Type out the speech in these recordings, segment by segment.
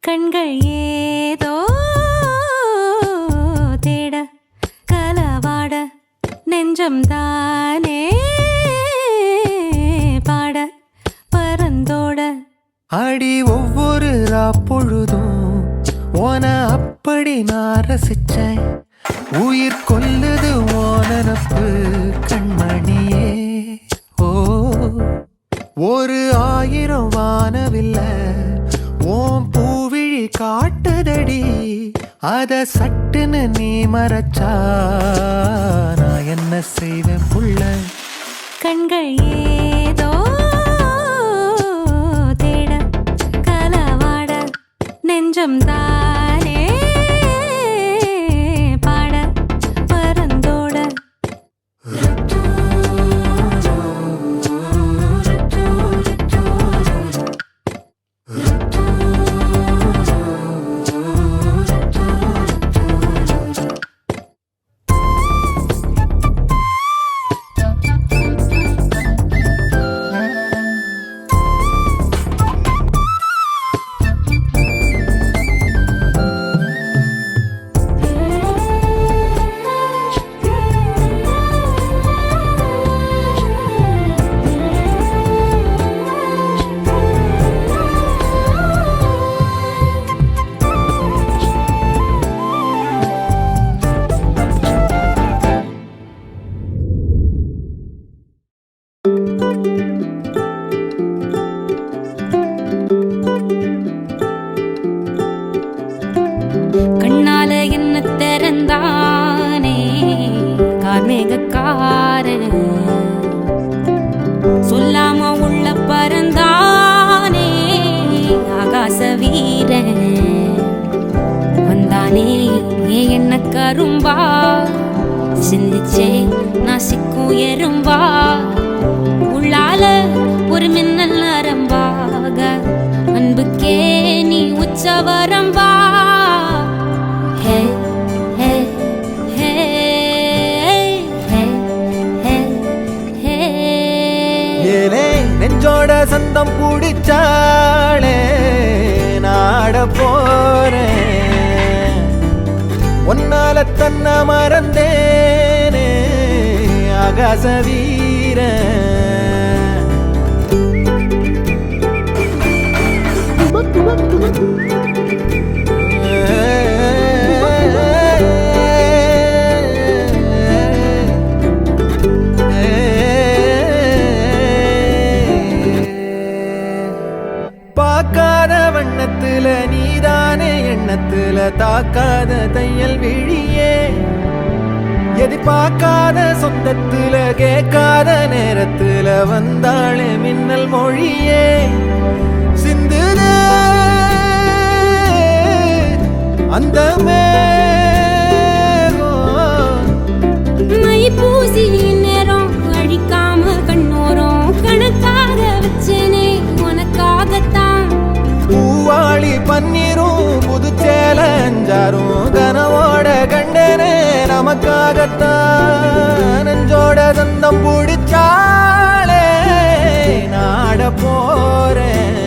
கண்கள் ஏதோ தேட கலவாட நெஞ்சம் தானே பாட பரந்தோட அடி ஒவ்வொரு பொழுதும் ஓன அப்படி நான் ரசிச்சேன். உயிர் கொல்லுது ஓனப்பு கண்மணியே. ஓ ஒரு 1000 வானவில்ல ஓம் பூவிழி காட்டுதடி. அத சட்டுன்னு நீ மறைச்சா நான் என்ன செய்வேன் புள்ள. கண்கள் ஏதோ தேட கலவாட நெஞ்சம் தானே பாட பரந்தோட கண்ணால என்ன திறந்தானே கார்மேகக்காரன் சொல்லாம உள்ள பறந்தானே ஆகாச வீரன் வந்தானே என்ன கரும்பா சிந்திச்சே நாசிக்கும் எறும்பா உள்ளால ஒரு மின்னல் நரம்பாக அன்புக்கே நீ உச்சவரம்பா. நெஞ்சோட சந்தம் பிடிச்சாளே நாட போறேன். ஒன்னால தன்ன மறந்தேனே ஆகாச வீரன். பார்க்காத வண்ணத்துல நீதானே எண்ணத்துல தாக்காத தையல் விழியே. எதிர்பார்க்காத சொந்தத்துல கேட்காத நேரத்துல வந்தாளே மின்னல் மொழியே. சிந்துதே அந்த மை பூசி நேரம் அழிக்காம கண்ணோரம் கணக்காக வச்சேனே உனக்காகத்தான். பூவாளி பன்னீரும் புதுச்சேல அஞ்சாரும் கனவோட கண்டனே நமக்காகத்தான். நெஞ்சோட சந்தம் பிடிச்சாளே நாட போறேன்.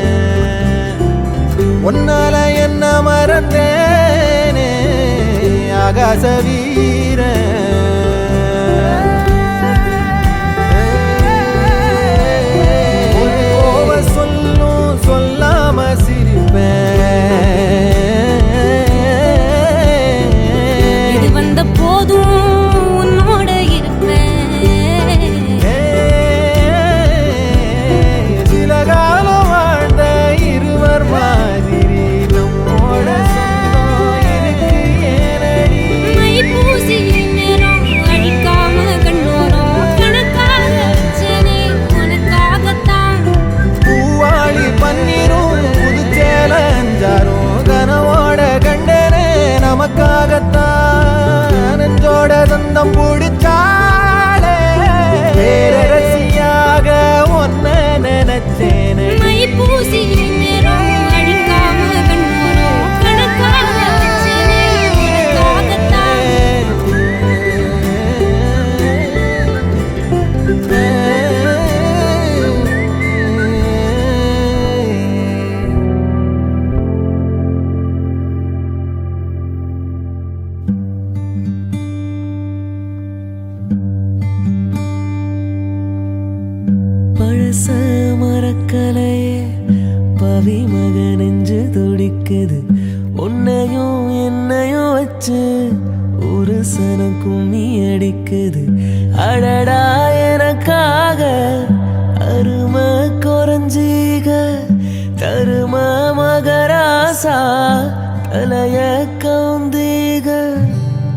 ஒன்னால என்ன மறந்தேனே ஆகாச வீரன். சொல்லும் சொல்லாம சிரிப்பேன். இது வந்த போதும் உன்னோட இருப்பேன். சில காலம் வாழ்ந்த இருவர் மாதிரி நம்மோட சொந்தம் எனக்கு ஏனடி. மை பூசி பழச மறக்கலையே பவி மக நெஞ்சு துடிக்குது உன்னையும் என்னையும் வச்சு ஒரு சன கும்மி அடிக்குது அடடா எனக்காக அருமை குறைஞ்சீக தரும மகராசா தலைய கவுந்தீக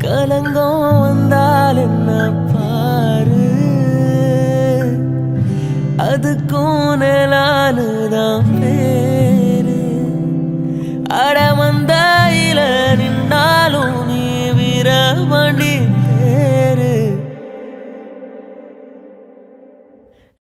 கலங்கம் வந்தால் என்ன பாரு அதுக்கும் நிலானுதான் பேரு அட